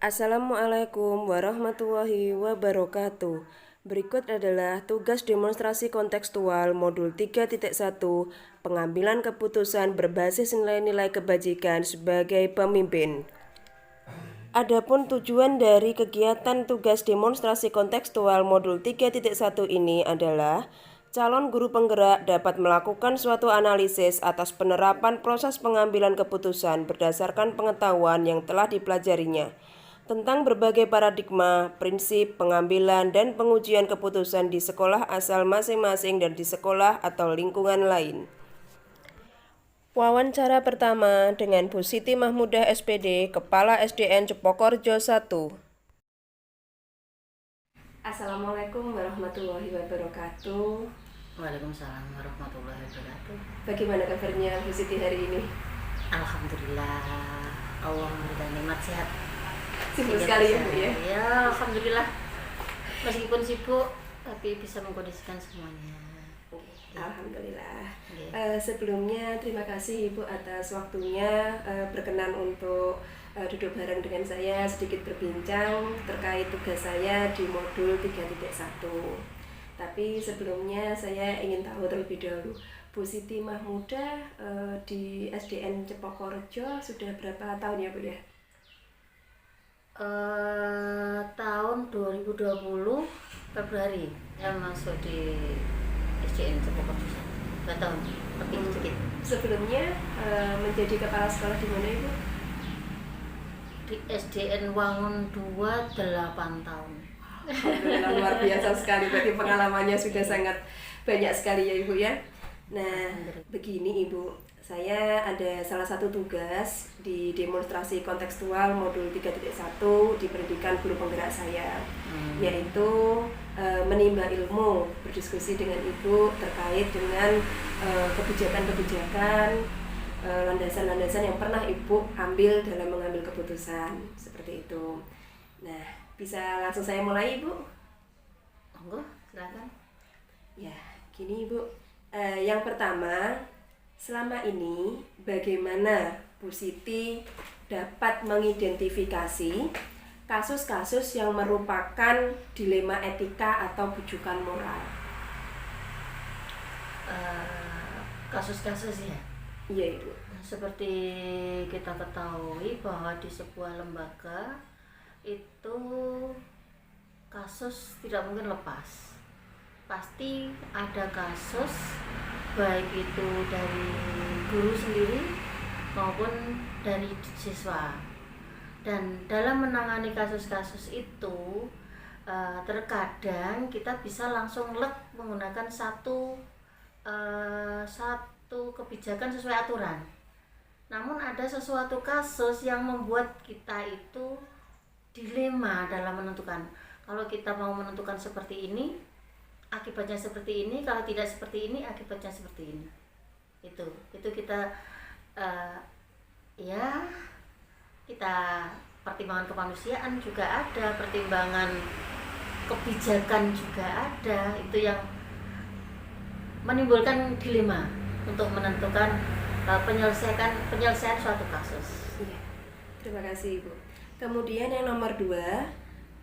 Assalamualaikum warahmatullahi wabarakatuh. Berikut adalah tugas demonstrasi kontekstual modul 3.1 pengambilan keputusan berbasis nilai-nilai kebajikan sebagai pemimpin. Adapun tujuan dari kegiatan tugas demonstrasi kontekstual modul 3.1 ini adalah calon guru penggerak dapat melakukan suatu analisis atas penerapan proses pengambilan keputusan berdasarkan pengetahuan yang telah dipelajarinya tentang berbagai paradigma, prinsip, pengambilan, dan pengujian keputusan di sekolah asal masing-masing dan di sekolah atau lingkungan lain. Wawancara pertama dengan Bu Siti Mahmudah SPD, Kepala SDN Cepokorjo 1. Assalamualaikum warahmatullahi wabarakatuh. Waalaikumsalam warahmatullahi wabarakatuh. Bagaimana kabarnya Bu Siti hari ini? Alhamdulillah, Allah memberikan nikmat sehat. Sibuk sekali ya Bu ya? Ya, alhamdulillah. Meskipun sibuk, tapi bisa mengkondisikan semuanya. Alhamdulillah. Sebelumnya terima kasih Ibu atas waktunya berkenan untuk duduk bareng dengan saya sedikit berbincang terkait tugas saya di modul 3.1. Tapi sebelumnya saya ingin tahu terlebih dahulu, Bu Siti Mahmudah di SDN Cepokorjo sudah berapa tahun ya Bu ya? Tahun 2020 Februari saya masuk di SDN Cepokorjo 2 tahun lebih sedikit. Sebelumnya menjadi kepala sekolah di mana Ibu? Di SDN Wangun 2 8 tahun. Alhamdulillah, luar biasa sekali, berarti pengalamannya sudah sangat banyak sekali ya Ibu ya. Nah, begini Ibu, saya ada salah satu tugas di demonstrasi kontekstual modul 3.1 di pendidikan guru penggerak saya, yaitu menimba ilmu, berdiskusi dengan Ibu terkait dengan kebijakan-kebijakan, landasan-landasan yang pernah Ibu ambil dalam mengambil keputusan, seperti itu. Nah, bisa langsung saya mulai Ibu? Monggo, silakan. Ya, gini Ibu. Yang pertama, selama ini bagaimana Bu Siti dapat mengidentifikasi kasus-kasus yang merupakan dilema etika atau bujukan moral? Kasus-kasus ya? Iya Ibu. Seperti kita ketahui bahwa di sebuah lembaga itu kasus tidak mungkin lepas. Pasti ada kasus, baik itu dari guru sendiri maupun dari siswa. Dan dalam menangani kasus-kasus itu terkadang kita bisa langsung menggunakan satu kebijakan sesuai aturan. Namun ada sesuatu kasus yang membuat kita itu dilema dalam menentukan. Kalau kita mau menentukan seperti ini, akibatnya seperti ini, kalau tidak seperti ini, akibatnya seperti ini. Itu kita kita pertimbangan kemanusiaan juga ada, pertimbangan kebijakan juga ada. Itu yang menimbulkan dilema untuk menentukan penyelesaian suatu kasus. Iya. Terima kasih Ibu. Kemudian yang nomor 2,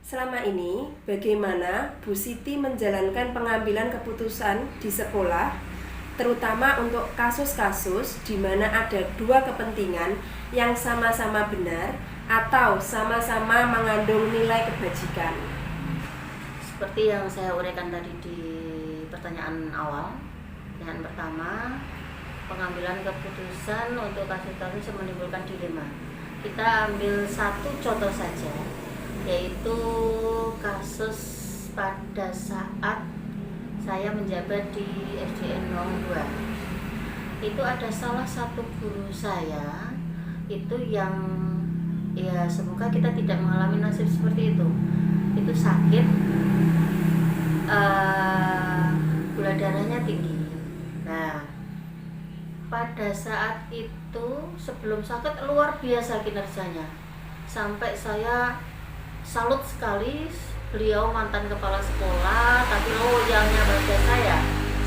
selama ini bagaimana Bu Siti menjalankan pengambilan keputusan di sekolah, terutama untuk kasus-kasus di mana ada dua kepentingan yang sama-sama benar atau sama-sama mengandung nilai kebajikan? Seperti yang saya uraikan tadi di pertanyaan awal. Yang pertama, pengambilan keputusan untuk kasus-kasus yang menimbulkan dilema. Kita ambil satu contoh saja, yaitu kasus pada saat saya menjabat di SDN 02. Itu ada salah satu guru saya itu yang semoga kita tidak mengalami nasib seperti itu. Itu sakit, gula darahnya tinggi. Nah, pada saat itu sebelum sakit luar biasa kinerjanya, sampai saya salut sekali. Beliau mantan kepala sekolah, tapi loyalnya pada saya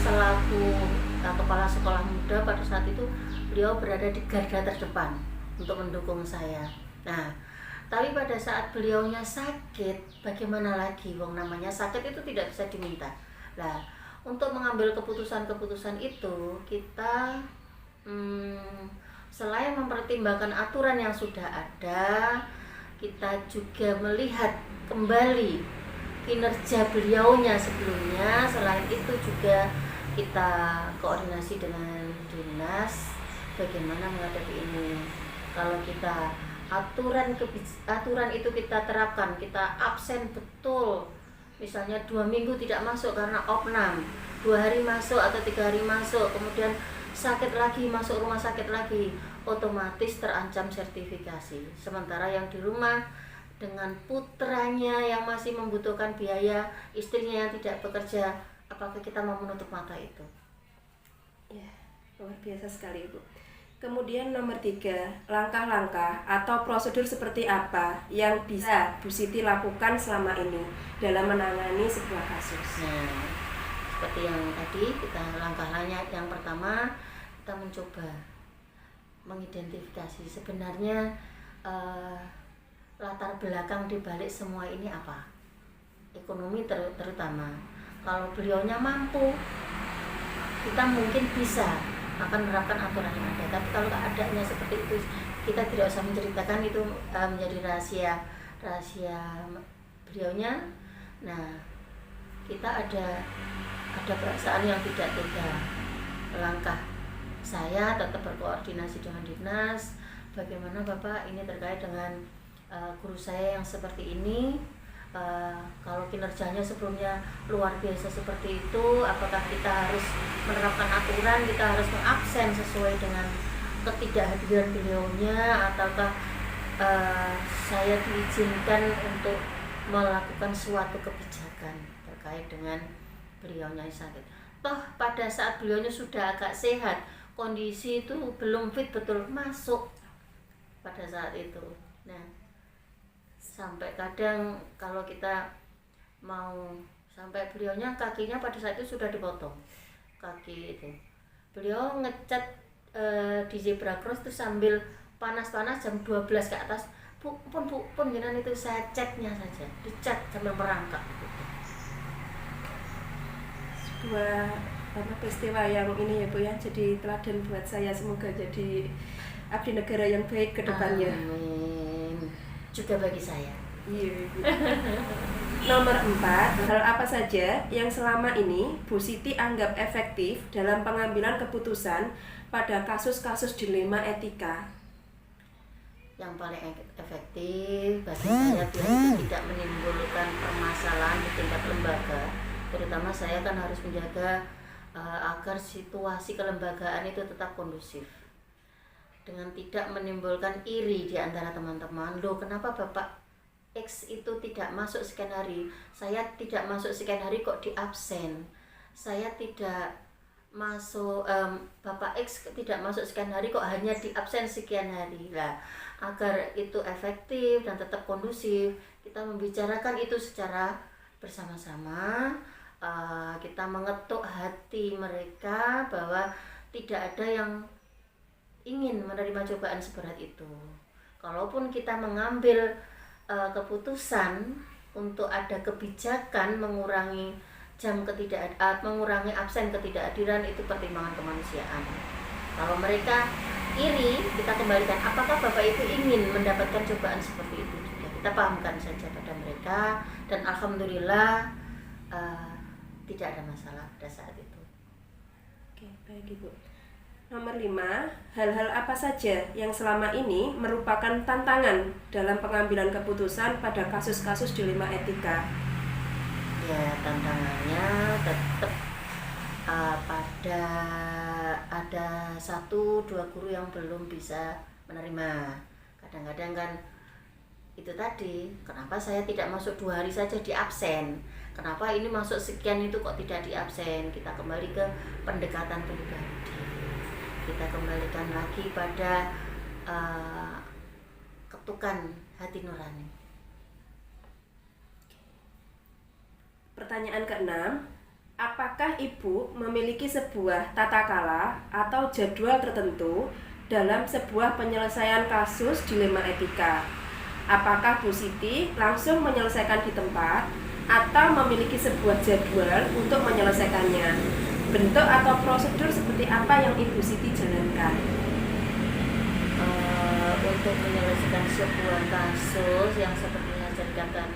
selaku kepala sekolah muda. Pada saat itu beliau berada di garda terdepan untuk mendukung saya. Nah, Tapi pada saat beliaunya sakit, bagaimana lagi? Wong namanya sakit itu tidak bisa diminta. Nah, untuk mengambil keputusan-keputusan itu kita selain mempertimbangkan aturan yang sudah ada, kita juga melihat kembali kinerja beliaunya sebelumnya. Selain itu juga kita koordinasi dengan dinas bagaimana menghadapi ini. Kalau kita aturan itu kita terapkan, kita absen betul, misalnya 2 minggu tidak masuk karena opnam, 2 hari masuk atau 3 hari masuk, kemudian sakit lagi, masuk rumah sakit lagi, otomatis terancam sertifikasi. Sementara yang di rumah dengan putranya yang masih membutuhkan biaya, istrinya yang tidak bekerja, apakah kita mau menutup mata itu? Ya, luar biasa sekali, Ibu. Kemudian nomor 3, langkah-langkah atau prosedur seperti apa yang bisa Bu Siti lakukan selama ini dalam menangani sebuah kasus? Nah, seperti yang tadi kita langkahnya, yang pertama kita mencoba mengidentifikasi sebenarnya latar belakang dibalik semua ini apa. Ekonomi terutama. Kalau beliaunya mampu, kita mungkin bisa akan menerapkan aturan yang ada. Tapi kalau keadaannya seperti itu, kita tidak usah menceritakan, itu menjadi rahasia beliaunya. Nah, kita ada perasaan yang tidak tega. Langkah saya tetap berkoordinasi dengan dinas. Bagaimana Bapak, ini terkait dengan guru saya yang seperti ini. Kalau kinerjanya sebelumnya luar biasa seperti itu, apakah kita harus menerapkan aturan, kita harus mengabsen sesuai dengan ketidakhadiran beliaunya, ataukah saya diizinkan untuk melakukan suatu kebijakan terkait dengan beliaunya yang sakit. Toh pada saat beliaunya sudah agak sehat, kondisi itu belum fit betul, masuk pada saat itu. Nah, sampai kadang kalau kita mau, sampai beliaunya kakinya pada saat itu sudah dipotong kaki itu. Beliau ngecat di zebra cross itu sambil panas-panas jam 12 ke atas. Pun gini itu saya catnya saja, dicat sambil merangkak. Sebuah peristiwa yang ini ya Bu ya, jadi teladan buat saya, semoga jadi abdi negara yang baik ke depannya. Amin. Juga bagi saya. Iya. Nomor 4, hal apa saja yang selama ini Bu Siti anggap efektif dalam pengambilan keputusan pada kasus-kasus dilema etika? Yang paling efektif bagi saya biar itu tidak menimbulkan permasalahan di tingkat lembaga. Terutama saya kan harus menjaga agar situasi kelembagaan itu tetap kondusif, dengan tidak menimbulkan iri di antara teman-teman. Loh, kenapa Bapak X itu tidak masuk sekian hari, saya tidak masuk sekian hari kok di absen, saya tidak masuk, Bapak X tidak masuk sekian hari kok hanya di absen sekian hari. Lah, agar itu efektif dan tetap kondusif, kita membicarakan itu secara bersama-sama. Kita mengetuk hati mereka bahwa tidak ada yang ingin menerima cobaan seberat itu. Kalaupun kita mengambil keputusan untuk ada kebijakan mengurangi mengurangi absen ketidakhadiran, itu pertimbangan kemanusiaan. Kalau mereka iri, kita kembalikan, apakah Bapak itu ingin mendapatkan cobaan seperti itu juga. Kita pahamkan saja pada mereka, dan alhamdulillah tidak ada masalah pada saat itu. Oke, baik Ibu. Nomor 5, hal-hal apa saja yang selama ini merupakan tantangan dalam pengambilan keputusan pada kasus-kasus dilema etika? Ya, tantangannya tetap pada ada 1-2 guru yang belum bisa menerima. Kadang-kadang kan itu tadi, kenapa saya tidak masuk 2 hari saja di absen, kenapa ini masuk sekian itu kok tidak di absen. Kita kembali ke pendekatan pribadi, kita kembalikan lagi pada ketukan hati nurani. Pertanyaan ke-6, apakah Ibu memiliki sebuah tata kala atau jadwal tertentu dalam sebuah penyelesaian kasus dilema etika? Apakah Bu Siti langsung menyelesaikan di tempat atau memiliki sebuah jadwal untuk menyelesaikannya? Bentuk atau prosedur seperti apa yang Ibu Siti jalankan? Untuk menyelesaikan sebuah kasus yang seperti yang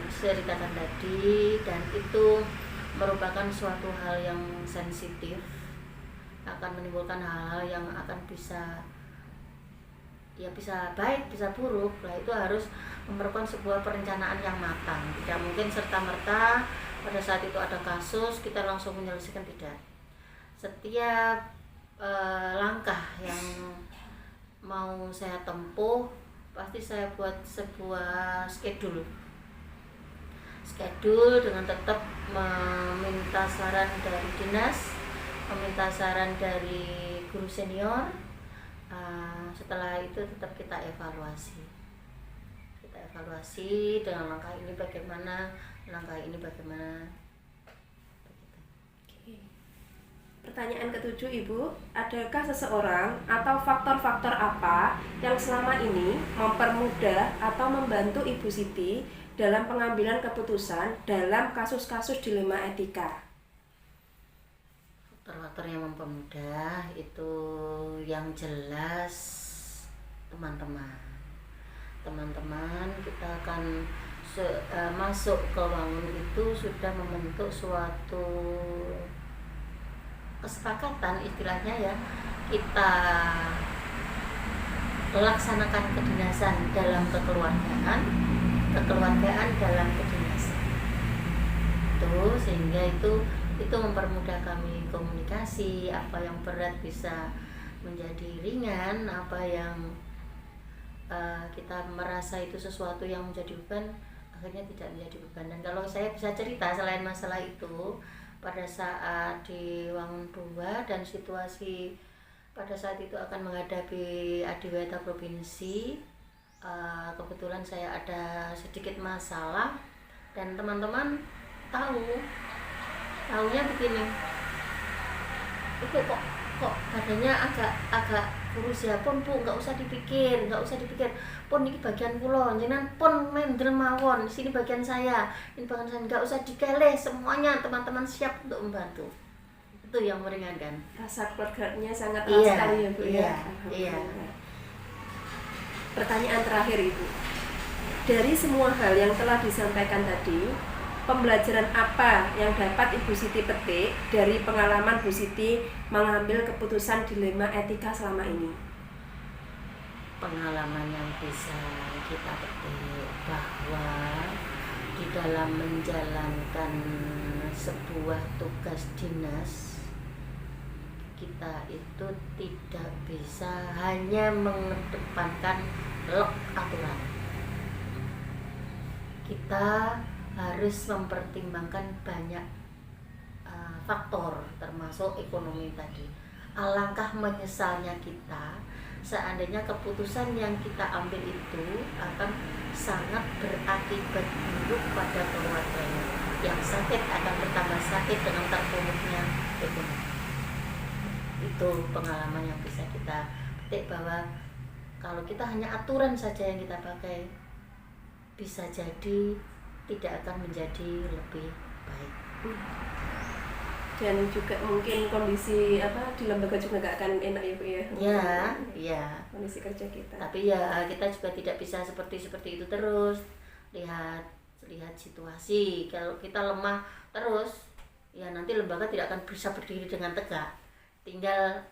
ceritakan tadi, dan itu merupakan suatu hal yang sensitif, akan menimbulkan hal-hal yang akan bisa baik bisa buruk. Lah itu harus memerlukan sebuah perencanaan yang matang. Tidak mungkin serta-merta pada saat itu ada kasus kita langsung menyelesaikan, tidak. Setiap langkah yang mau saya tempuh pasti saya buat sebuah schedule dengan tetap meminta saran dari dinas, meminta saran dari guru senior. Setelah itu tetap kita evaluasi dengan langkah ini bagaimana. Pertanyaan ketujuh, Ibu, adakah seseorang atau faktor-faktor apa yang selama ini mempermudah atau membantu Ibu Siti dalam pengambilan keputusan dalam kasus-kasus dilema etika? Faktor-faktor yang mempermudah itu yang jelas teman-teman kita akan masuk ke wangun itu sudah membentuk suatu kesepakatan, istilahnya ya, kita laksanakan kedinasan dalam kekeluargaan dalam kedinasan itu, sehingga itu mempermudah kami komunikasi. Apa yang berat bisa menjadi ringan, apa yang kita merasa itu sesuatu yang menjadi beban akhirnya tidak menjadi beban. Dan kalau saya bisa cerita selain masalah itu, pada saat di Wangun 2 dan situasi pada saat itu akan menghadapi Adiweta Provinsi, kebetulan saya ada sedikit masalah dan teman-teman tahunya begini, itu kok badannya agak kurus ya pun, Bu, nggak usah dipikir pun, ini bagian pulau jenengan pun mendel mawon, sini bagian saya, nggak usah dikeleh, semuanya teman-teman siap untuk membantu. Itu yang meringankan. Rasa keluarganya sangat erat sekali ya, Bu. Iya. Pertanyaan terakhir, Ibu, dari semua hal yang telah disampaikan tadi, pembelajaran apa yang dapat Ibu Siti petik dari pengalaman Bu Siti mengambil keputusan dilema etika selama ini? Pengalaman yang bisa kita petik bahwa di dalam menjalankan sebuah tugas dinas, kita itu tidak bisa hanya mengedepankan aturan. Kita harus mempertimbangkan banyak faktor, termasuk ekonomi tadi. Alangkah menyesalnya kita seandainya keputusan yang kita ambil itu akan sangat berakibat buruk pada keluarganya. Yang sakit akan bertambah sakit dengan terpuruknya ekonomi. Itu pengalaman yang bisa kita petik, bahwa kalau kita hanya aturan saja yang kita pakai, bisa jadi tidak akan menjadi lebih baik. Dan juga mungkin kondisi di lembaga juga nggak akan enak ya, Bu ya. Iya. Kondisi kerja kita. Tapi ya kita juga tidak bisa seperti itu terus. Lihat situasi. Kalau kita lemah terus, ya nanti lembaga tidak akan bisa berdiri dengan tegak. Tinggal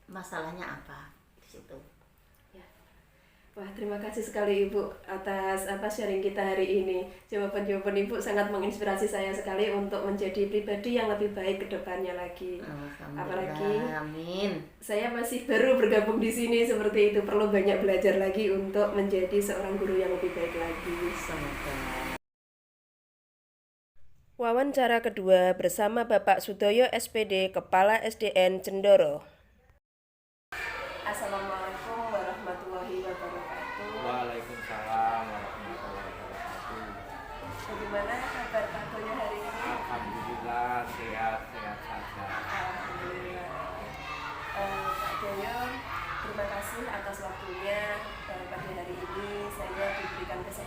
masalahnya apa di situ. Wah, terima kasih sekali Ibu atas sharing kita hari ini. Jawaban-jawaban Ibu sangat menginspirasi saya sekali untuk menjadi pribadi yang lebih baik ke depannya lagi. Apalagi amin. Saya masih baru bergabung di sini seperti itu, perlu banyak belajar lagi untuk menjadi seorang guru yang lebih baik lagi. Semoga. Wawancara kedua bersama Bapak Sudoyo SPD, Kepala SDN Cendoro. Assalamualaikum warahmatullahi wabarakatuh. Waalaikumsalam warahmatullahi wabarakatuh. Bagaimana kabar Pak Doyo hari ini? Alhamdulillah sehat saja. Alhamdulillah. Pak Doyo, terima kasih atas waktunya pada hari ini. Saya diberikan kesempatan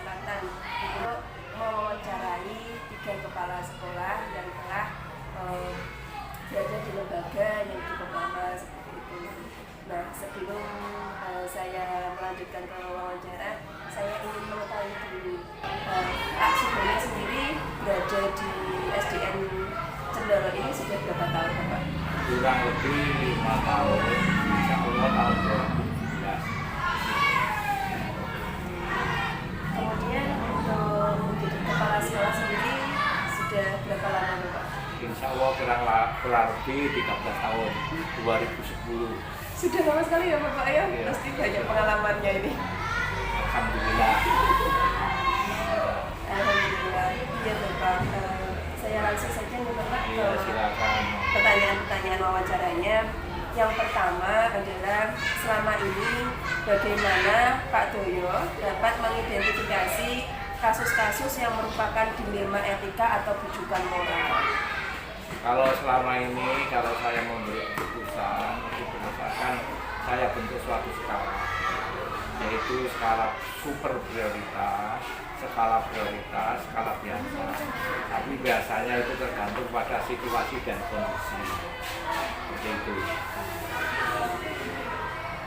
berada di SDN Cendoro ini sudah berapa tahun Bapak? Kurang lebih 5 tahun, insya Allah tahun 2017. Kemudian untuk menjadi kepala sekolah sendiri sudah berapa lama Bapak? Insya Allah kurang lebih 13 tahun, 2010. Sudah lama sekali ya Bapak ya? Iya. Pasti banyak pengalamannya ini. Alhamdulillah. Alhamdulillah. Iya Bapak. Saya langsung saja nih Bapak Iya, ke silakan. pertanyaan-pertanyaan wawancaranya. Yang pertama adalah selama ini bagaimana Pak Doyo dapat mengidentifikasi kasus-kasus yang merupakan dilema etika atau bujukan moral? Kalau selama ini, kalau saya memberi keputusan, itu berdasarkan saya bentuk suatu skala, yaitu skala super prioritas, skala prioritas, skala biasa. Tapi biasanya itu tergantung pada situasi dan kondisi. Seperti itu.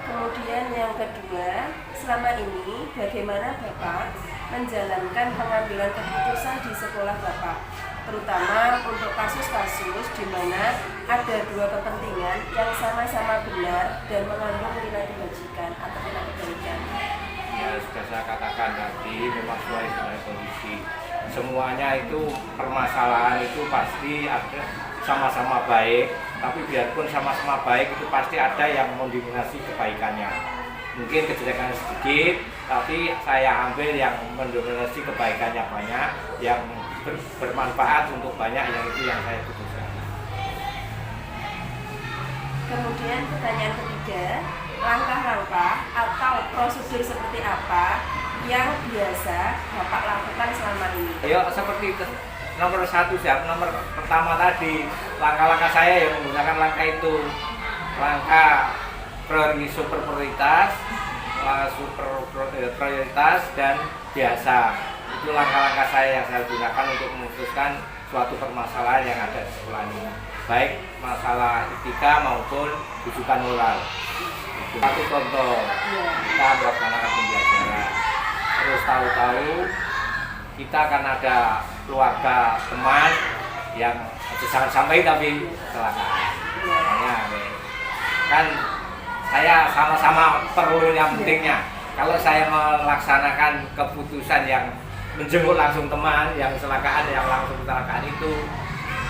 Kemudian yang kedua, selama ini bagaimana Bapak menjalankan pengambilan keputusan di sekolah Bapak, terutama untuk kasus-kasus di mana ada dua kepentingan yang sama-sama benar dan mengandung nilai kebajikan atau nilai kebaikan. Ya, sudah saya katakan tadi, memang sesuai dengan kondisi. Semuanya itu permasalahan itu pasti ada sama-sama baik, tapi biarpun sama-sama baik itu pasti ada yang mendominasi kebaikannya. Mungkin kejelekan sedikit, tapi saya ambil yang mendominasi kebaikannya banyak, yang bermanfaat untuk banyak, yang itu yang saya putuskan. Kemudian pertanyaan ketiga, langkah-langkah atau prosedur seperti apa yang biasa Bapak lakukan selama ini? Ya seperti nomor 1 siap, nomor pertama tadi, langkah-langkah saya yang menggunakan langkah itu, langkah super prioritas, prioritas dan biasa. Itu langkah-langkah saya yang saya gunakan untuk memutuskan suatu permasalahan yang ada di sekolah ini, baik masalah etika maupun bujukan moral. Itu satu contoh, kita melaksanakan pembelajaran, terus tahu-tahu kita akan ada keluarga teman yang jangan sampai tapi kecelakaan. Makanya kan saya sama-sama perlu yang pentingnya. Kalau saya melaksanakan keputusan yang menjenguk langsung teman yang kecelakaan, yang langsung kecelakaan itu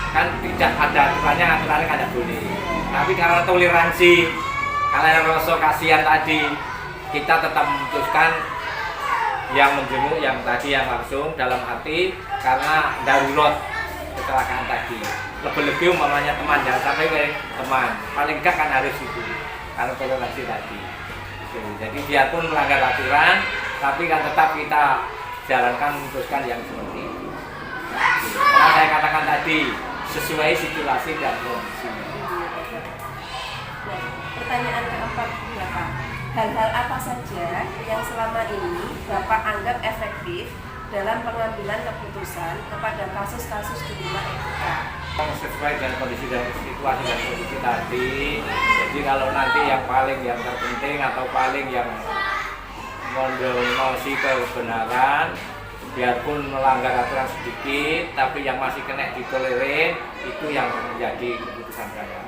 kan tidak ada aturannya kan tidak boleh. Tapi karena toleransi, karena rasa kasihan tadi, kita tetap memutuskan yang menjenguk yang tadi yang langsung dalam arti karena darurat kecelakaan tadi. Lebih-lebih umpamanya teman, jangan sampai teman, paling enggak kan harus itu karena toleransi tadi. Jadi biarpun melanggar aturan, tapi kan tetap kita jalankan memutuskan yang seperti itu. Karena saya katakan tadi sesuai situasi dan kondisi. Nah, pertanyaan keempat Bapak, hal-hal apa saja yang selama ini Bapak anggap efektif dalam pengambilan keputusan kepada kasus-kasus dilema etika? Sesuai dengan kondisi dan situasi dan kondisi tadi. Jadi kalau nanti yang terpenting atau paling yang mendominasi kebenaran, biarpun melanggar aturan sedikit, tapi yang masih kena ditolerir, itu yang menjadi keputusan saya.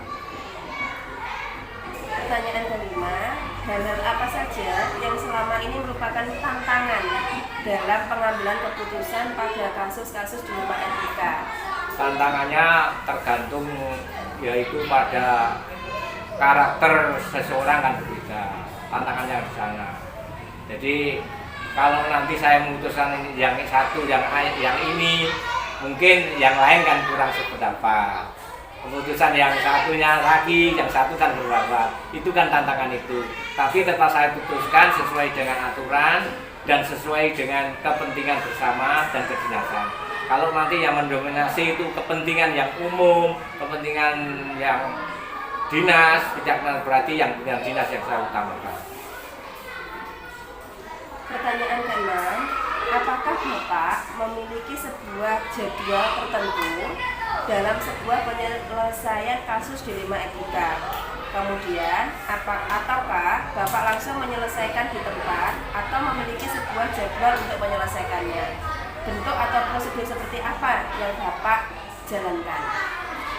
Pertanyaan kelima, hal-hal apa saja yang selama ini merupakan tantangan dalam pengambilan keputusan pada kasus-kasus dilema etika? Tantangannya tergantung yaitu pada karakter seseorang kan berbeda. Tantangannya di sana. Jadi kalau nanti saya memutuskan yang satu, yang ini, mungkin yang lain kan kurang sependapat. Keputusan yang satunya lagi, yang satu kan berbeda. Itu kan tantangan itu. Tapi tetap saya putuskan sesuai dengan aturan dan sesuai dengan kepentingan bersama dan kedinasan. Kalau nanti yang mendominasi itu kepentingan yang umum, kepentingan yang dinas, tidak berarti yang punya dinas yang saya utamakan. Pertanyaan keenam, apakah Bapak memiliki sebuah jadwal tertentu dalam sebuah penyelesaian kasus dilema etika? Kemudian, ataukah Bapak langsung menyelesaikan di tempat atau memiliki sebuah jadwal untuk menyelesaikannya? bentuk atau prosedur seperti apa yang Bapak jalankan?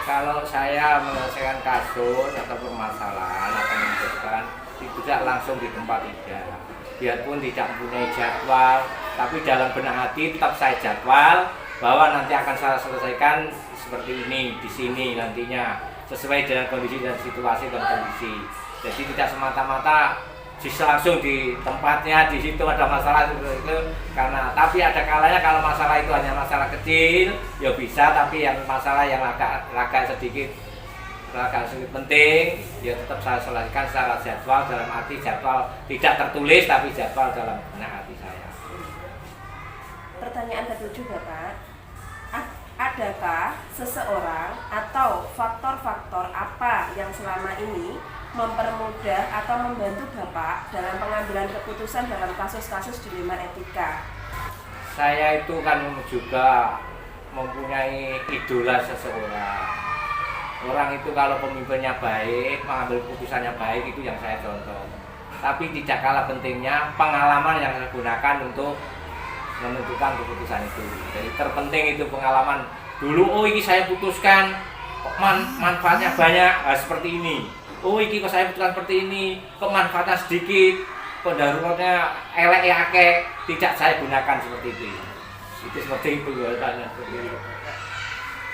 Kalau saya menyelesaikan kasus atau permasalahan atau memutuskan itu tidak langsung di tempat tidak. Biarpun tidak mempunyai jadwal, tapi dalam benak hati tetap saya jadwal bahwa nanti akan saya selesaikan seperti ini di sini nantinya sesuai dengan kondisi dan situasi dan kondisi. Jadi tidak semata-mata bisa langsung di tempatnya di situ ada masalah seperti itu, karena tapi ada kalanya kalau masalah itu hanya masalah kecil ya bisa, tapi yang masalah yang agak sedikit penting ya tetap saya selesaikan secara jadwal, dalam arti jadwal tidak tertulis tapi jadwal dalam benak hati saya. Pertanyaan ketujuh Bapak, adakah seseorang atau faktor-faktor apa yang selama ini mempermudah atau membantu Bapak dalam pengambilan keputusan dalam kasus-kasus dilema etika? Saya itu kan juga mempunyai idola seseorang. Orang itu kalau pemimpinnya baik, mengambil keputusannya baik, itu yang saya contoh. Tapi tidak kalah pentingnya pengalaman yang saya gunakan untuk menentukan keputusan itu. Jadi terpenting itu pengalaman. Dulu ini saya putuskan kok manfaatnya banyak, seperti ini. Iki kok saya putuskan seperti ini, kok manfaatnya sedikit, kok daruratnya elek akeh, tidak saya gunakan seperti itu. Itu seperti itu tanya seperti itu.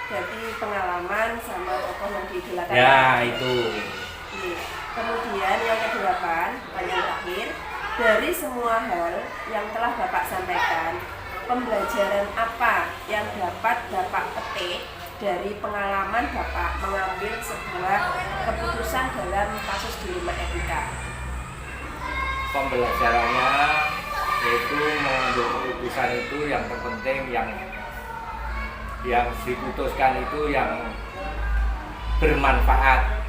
Jadi pengalaman sama tokoh yang diidolakan. Ya itu. Kemudian yang ke-8, pertanyaan terakhir, dari semua hal yang telah Bapak sampaikan, pembelajaran apa yang dapat Bapak petik dari pengalaman Bapak mengambil sebuah keputusan dalam kasus dilema etika? Pembelajarannya yaitu mengambil keputusan itu yang terpenting, yang diputuskan itu yang bermanfaat.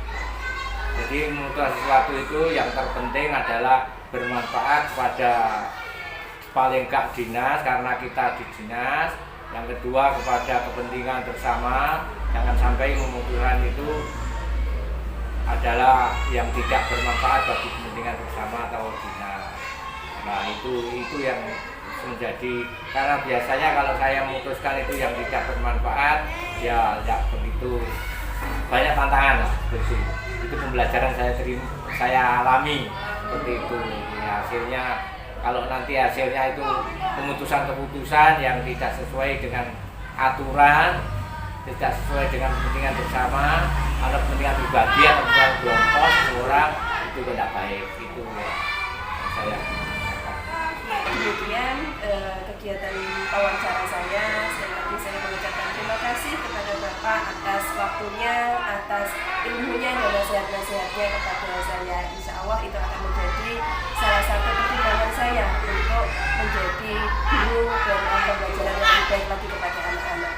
Jadi memutuskan sesuatu itu yang terpenting adalah bermanfaat pada paling enggak dinas, karena kita di dinas. Yang kedua kepada kepentingan bersama, jangan sampai memutuskan itu adalah yang tidak bermanfaat bagi kepentingan bersama atau dinas. Nah itu yang menjadi, karena biasanya kalau saya memutuskan itu yang tidak bermanfaat ya begitu banyak tantangan lah, begitu. Itu pembelajaran saya alami seperti itu. Ya, hasilnya kalau nanti hasilnya itu keputusan yang tidak sesuai dengan aturan, tidak sesuai dengan kepentingan bersama, atau kepentingan pribadi atau kepentingan kelompok seseorang, itu tidak baik. Itu ya saya. Kemudian kegiatan wawancara saya, sekali lagi saya mengucapkan terima kasih kepada Bapak atas waktunya, atas ilmunya dan nasihat-nasihatnya kepada saya. Insya Allah itu akan menjadi salah satu pertimbangan saya untuk menjadi guru dan pembelajaran yang lebih baik lagi kepada anak-anak.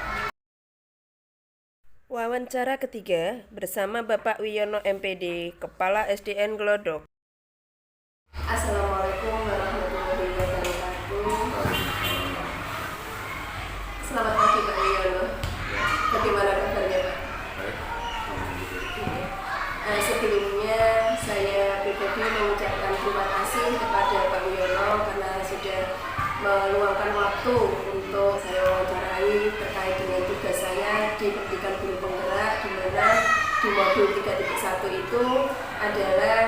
Wawancara ketiga bersama Bapak Wiyono MPD, Kepala SDN Glodok. Assalamualaikum warahmatullahi wabarakatuh. Selamat pagi Pak Wiyono. Bagaimana kabarnya Pak? Sebelumnya saya pribadi mengucapkan terima kasih kepada Pak Wiyono karena sudah meluangkan waktu untuk saya wawancarai terkait dengan tugas saya di Pendidikan Guru Penggerak, di mana di modul 3.1 itu adalah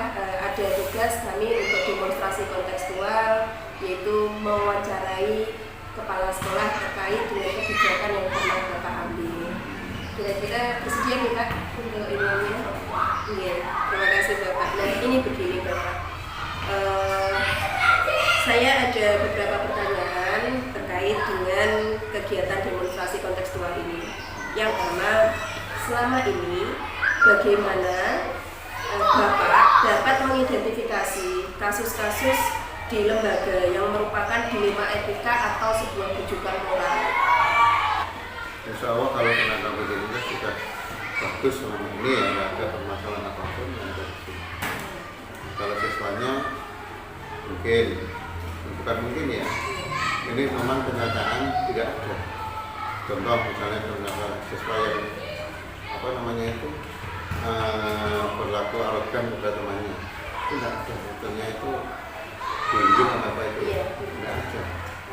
ada tugas kami untuk demonstrasi kontekstual, yaitu mewawancarai kepala sekolah terkait dengan kebijakan yang pernah Bapak ambil. Kira-kira bersedia nih Pak untuk ilmunya? Iya, terima kasih Bapak. Nah ini begini Bapak, saya ada beberapa pertanyaan terkait dengan kegiatan demonstrasi kontekstual ini. Yang pertama, selama ini bagaimana Bapak dapat mengidentifikasi kasus-kasus di lembaga yang merupakan dilema etika atau sebuah rujukan moral? Insya Allah kalau tenaga pendidikan sudah bagus selama ini ya, nggak ada permasalahan apapun yang ada di sini. Kalau siswanya mungkin, bukan mungkin ya, ini memang kenyataan tidak ada. Contoh misalnya tenaga siswa yang berlaku arogan kepada temannya, itu tidak ada. Sebetulnya itu junjung apa itu tidak ada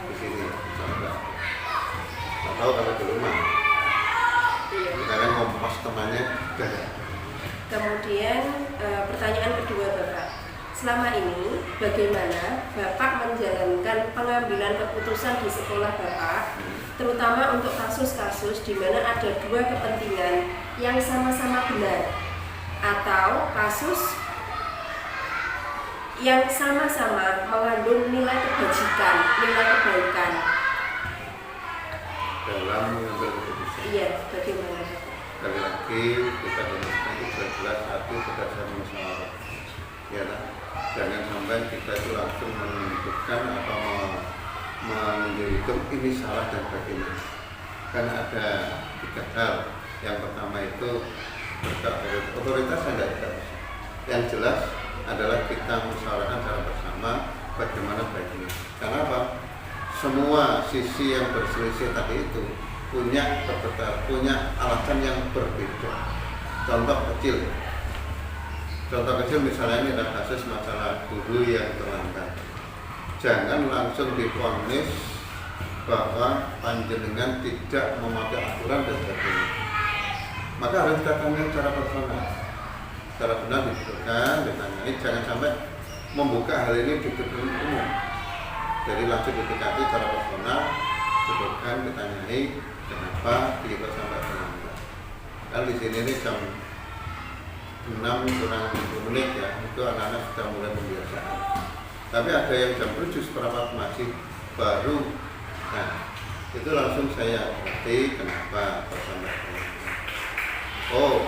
di sini, misalnya. nggak tahu kalau di rumah. Iya. Kadang ngompas temannya udah. Kemudian pertanyaan kedua Bapak, selama ini bagaimana Bapak menjalankan pengambilan keputusan di sekolah Bapak, terutama untuk kasus-kasus di mana ada dua kepentingan yang sama-sama benar atau kasus yang sama-sama mengandung nilai kebajikan, nilai kebaikan. Dalam mengambil keputusan. Iya, bagaimana Bapak? Sekali lagi kita ingatkan itu jelas satu berdasarkan musyawarah. Ya, kan? Jangan sampai kita itu langsung menentukan atau menjadikan ini salah dan sebagainya. Karena ada 3 hal. Yang pertama itu otoritas yang tidak bisa. Yang jelas adalah kita musyawarahkan secara bersama bagaimana baiknya. Karena apa? Semua sisi yang berselisih tadi itu punya alasan yang berbeda. Contoh kecil misalnya ini ada kasus masalah guru yang terlambat. Jangan langsung divonis bahwa panjenengan tidak memakai aturan dan sebagainya. Maka harus kita tanya secara personal, secara benar didudukkan, ditanyai. Jangan sampai membuka hal ini di depan umum. Jadi langsung didekati secara personal, dudukkan, ditanyai kenapa kita sampai terlambat. Kan di sini ini jam 6 kurang 10 menit ya, itu anak-anak sudah mulai pembiasaan. Tapi ada yang jam 7 seperempat masih baru. Nah, itu langsung saya ngerti kenapa sampai terlambat. Oh,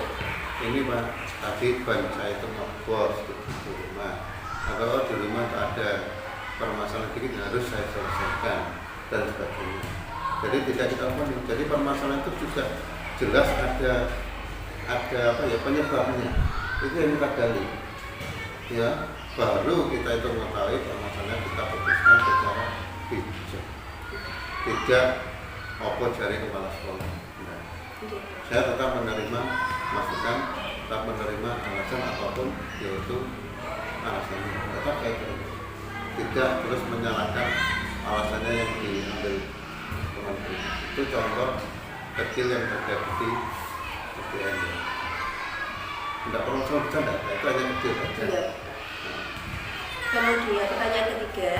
ini Pak, tadi ban saya itu ngebos di rumah. Atau di rumah ada permasalahan dikit harus saya selesaikan dan sebagainya. Jadi tidak kita panik. Jadi permasalahan itu juga jelas ada apa ya penyebabnya. Itu yang kita gali. Ya, baru kita itu mengetahui permasalahan kita putuskan secara bijak. Tidak opo jari kepala sekolah. Nah, saya tetap menerima masukan, tetap menerima alasan apapun yaitu alasannya. Tetap saya terima. Tidak terus menyalahkan alasannya yang diambil teman. Itu contoh kecil yang terjadi di SDN. Tidak perlu selalu bercanda, itu hanya kecil saja. Nah. Kemudian pertanyaan ketiga,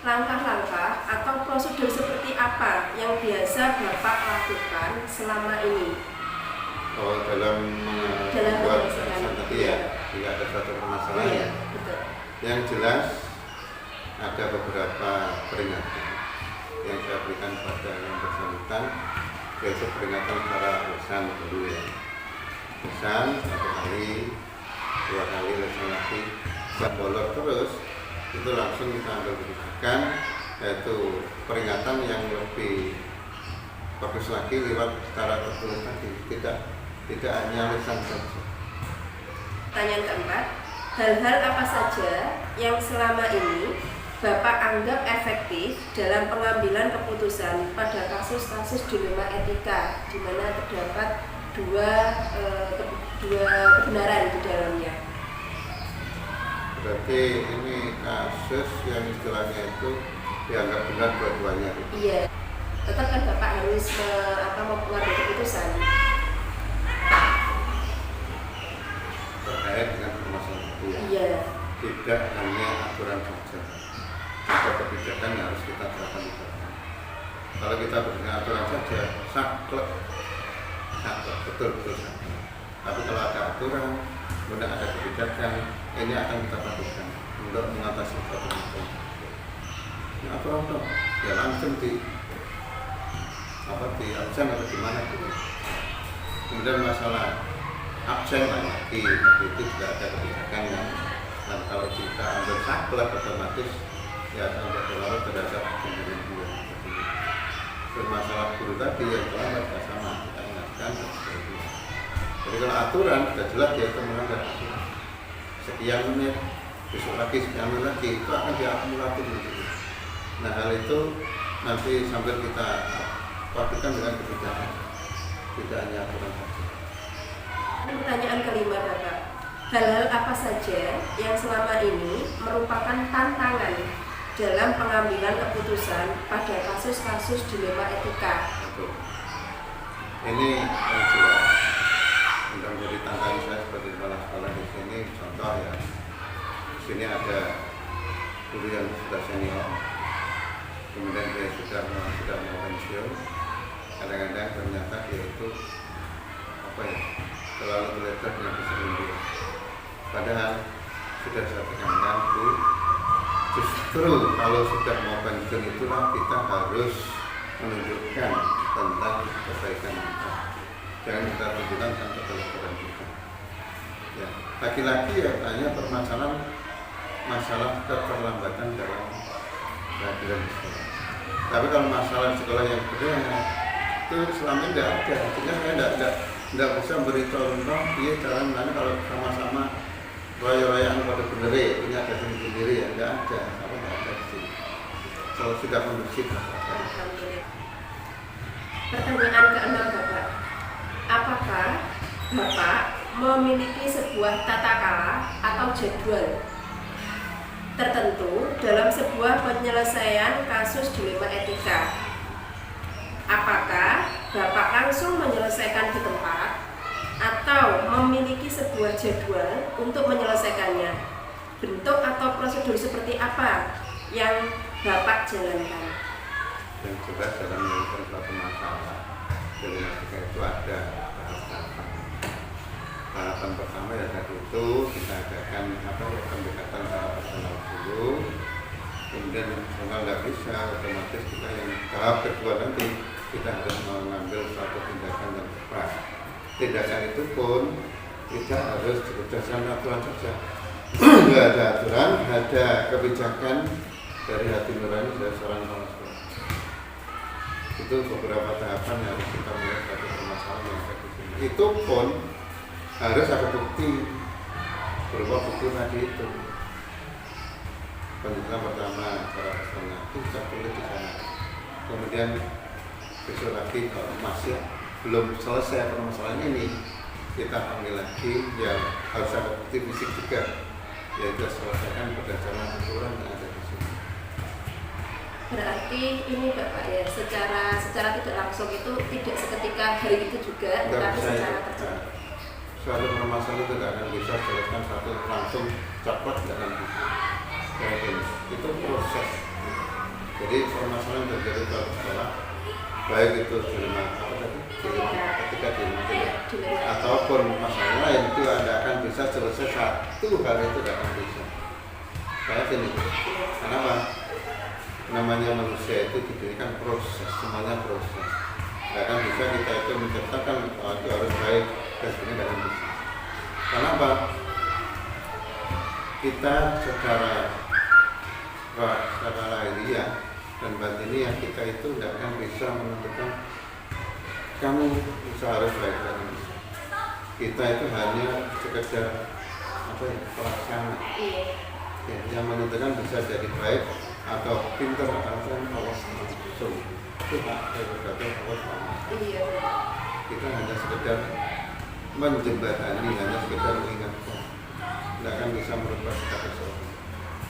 langkah-langkah atau prosedur seperti apa yang biasa Bapak lakukan selama ini? Oh, dalam membuat keputusan tadi ya, jika ada suatu permasalahan. Iya, betul. Yang jelas ada beberapa peringatan yang saya berikan kepada yang bersangkutan, yaitu peringatan secara lisan dulu ya. Lisan 1 kali, 2 kali lisan lagi, bolor terus, itu langsung kita ambil kebijakan, yaitu peringatan yang lebih bagus lagi lewat secara tertulis tadi, tidak hanya lisan saja. Pertanyaan keempat, hal-hal apa saja yang selama ini Bapak anggap efektif dalam pengambilan keputusan pada kasus-kasus dilema etika di mana terdapat dua kebenaran di dalamnya? Berarti ini kasus yang istilahnya itu dianggap benar dua-duanya. Iya, tetap kan Bapak harus mengambil keputusan terkait dengan permasalahan itu. Iya. Tidak hanya aturan saja, ada kebijakan yang harus kita terapkan. Kalau kita berdasarkan aturan saja, saklek, betul-betul saklek. Tapi kalau ada aturan, kemudian ada kebijakan, ini akan kita lakukan untuk mengatasi suatu masalah. Ini aturan dong, ya langsung di absen atau di mana gitu. Kemudian masalah absen lagi, itu juga ada kebijakannya. Dan kalau kita ambil saklek otomatis ya sampai terlalu berdasar dengan dia. Masalah guru tadi yang terlambat tidak sama, kita ingatkan. Jadi kalau aturan sudah jelas dia akan melanggar aturan. Sekian menit, besok lagi sekian menit lagi itu akan diakumulatif gitu. Nah hal itu nanti sambil kita pastikan dengan kebijakan, tidak hanya aturan saja. Pertanyaan kelima Bapak, hal-hal apa saja yang selama ini merupakan tantangan dalam pengambilan keputusan pada kasus-kasus dilema etika? betul. Ini yang jelas untuk menjadi tantangan saya sebagai kepala sekolah di sini. Contoh ya, di sini ada guru yang sudah senior, kemudian dia sudah mau pensiun. Kadang-kadang ternyata dia itu terlalu melekat dengan keseharian. Padahal sudah saya tekankan Bu, justru kalau sudah mau pensiun itulah kita harus menunjukkan tentang kebaikan kita. Jangan kita tunjukkan tentang kebaikan kita. Ya, laki-laki ya tanya permasalahan masalah keterlambatan dalam kehadiran di sekolah. Tapi kalau masalah sekolah yang berbeda itu selama ini tidak ada. Artinya saya tidak bisa beri contoh dia cara mana kalau sama-sama roy-royan pada bener punya dasar sendiri ya tidak ada. Apa tidak ada sih. Kalau sudah kondusif. Pertanyaan ke-6 Bapak, apakah Bapak memiliki sebuah tata cara atau jadwal tertentu dalam sebuah penyelesaian kasus dilema etika? Apakah Bapak langsung menyelesaikan di tempat atau memiliki sebuah jadwal untuk menyelesaikannya? Bentuk atau prosedur seperti apa yang Bapak jalankan? Yang jelas dalam menyelesaikan suatu masalah dari etika itu ada tahapan. Tahapan pertama ya tadi itu kita adakan pendekatan secara personal dulu. Kemudian personal nggak bisa, otomatis kita yang tahap kedua nanti kita harus mengambil suatu tindakan yang tepat. Tindakan itu pun tidak harus berdasarkan aturan saja. Tidak ada aturan, ada kebijakan dari hati nurani dari seorang kepala sekolah. Itu beberapa tahapan yang harus kita mulai satu permasalahan yang ada di sini. Itu pun harus ada bukti berupa bukti tadi itu. Penjelasan pertama secara personal itu bisa tulis di sana. Kemudian besok lagi kalau masih belum selesai permasalahan ini, kita panggil lagi yang harus ada bukti fisik juga, yaitu selesaikan berdasarkan aturan yang ada di sini. Berarti ini Bapak ya, secara tidak langsung itu tidak seketika hari itu juga, tetapi secara terjadi. Suatu permasalahan itu tidak akan bisa selesaikan satu langsung cepat, tidak akan bisa. Itu proses. Jadi permasalahan terjadi dalam sekolah, baik itu dilema ketika dilema ataupun masalah lain itu Anda akan bisa selesai satu hal itu tidak akan bisa. Kayak ini. Kenapa? Namanya manusia itu diberikan proses, semuanya proses. Tidak akan bisa kita itu menciptakan itu harus baik dan sebenarnya tidak akan bisa. Kenapa? Kita secara lahiriah dan batiniah kita itu tidak akan bisa menentukan kamu bisa harus baik dan bisa. Kita itu hanya sekedar pelaksana. Ya, yang menentukan bisa jadi baik atau pintar atau Allah langsung. Itu hak prerogatif Allah SWT. Kita hanya sekedar menjembatani, hanya sekedar mengingatkan. Tidak akan bisa merubah sikap seseorang.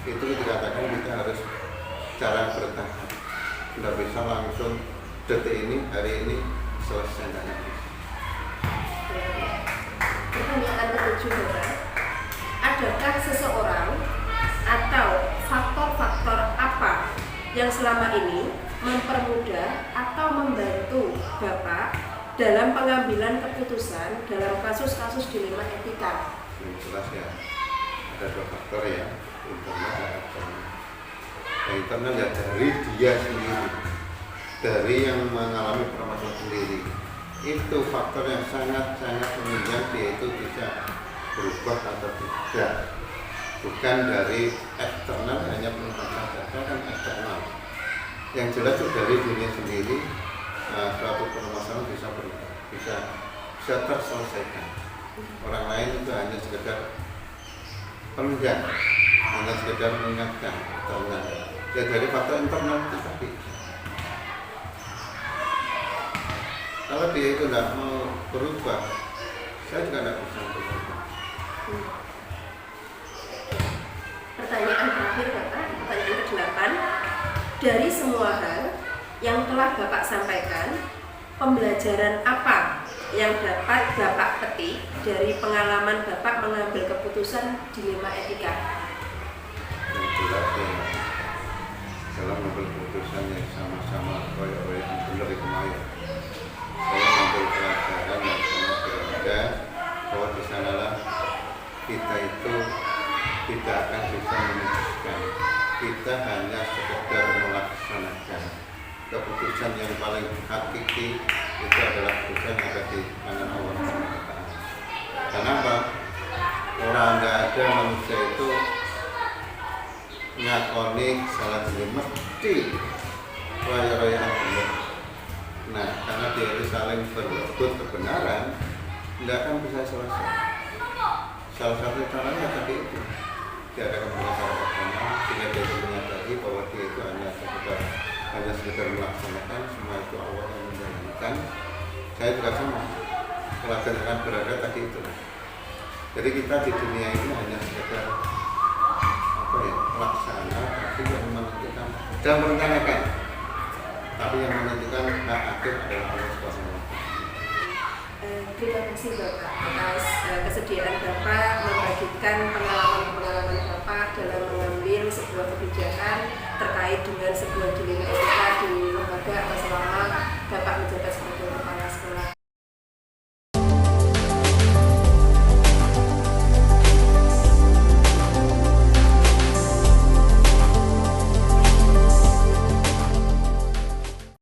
Itu dikatakan kita harus cara bertahap. Tidak bisa langsung detik ini, hari ini selesai dan habis. Pertanyaan ke-7 Bapak, adakah seseorang atau faktor-faktor apa yang selama ini mempermudah atau membantu Bapak dalam pengambilan keputusan dalam kasus-kasus dilema etika? Yang jelas ya, ada dua faktor ya, internal dan eksternal. Yang internal ya dari dia sendiri, dari yang mengalami permasalahan sendiri. Itu faktor yang sangat-sangat menunjang dia itu bisa berubah atau tidak. Bukan dari eksternal, hanya penempatan saja kan eksternal. Yang jelas itu dari dirinya sendiri, suatu permasalahan bisa berubah, bisa terselesaikan. Orang lain itu hanya sekedar penunjang, hanya sekedar mengingatkan. Ya dari faktor internal itu tadi. Kalau dia itu tidak mau berubah, saya juga tidak bisa berubah. Pertanyaan terakhir Bapak, pertanyaan ke-8. Dari semua hal yang telah Bapak sampaikan, Pembelajaran apa yang dapat Bapak petik dari pengalaman Bapak mengambil keputusan dilema etika? Yang jelas ya, dalam mengambil keputusan yang sama-sama royok-royokan benar itu maya. Saya mengambil pelajaran yang sama berada bahwa di sanalah kita itu tidak akan bisa memutuskan. Kita hanya sekedar melaksanakan. Keputusan yang paling hakiki itu adalah keputusan yang ada di tangan Allah SWT. Kenapa? Orang nggak ada manusia itu ngakoni salah diri mesti raya-rayaan benar. Nah, karena dia itu saling berebut kebenaran, nggak akan bisa selesai. Salah satu caranya tadi itu diadakan pengacara agama, sehingga dia itu menyadari bahwa dia itu hanya sekedar melaksanakan, semua itu Allah yang menjalankan. Saya juga sama, pelajaran akan berada tadi itu. Jadi kita di dunia ini hanya sekedar pelaksana, tapi yang menentukan dan merencanakan, tapi yang menentukan hak akhir adalah Allah SWT. Terima kasih Bapak atas kesediaan Bapak membagikan pengalaman-pengalaman Bapak dalam mengambil sebuah kebijakan terkait dengan sebuah dilema etika di lembaga atau selama Bapak menjabat sebagai kepala sekolah.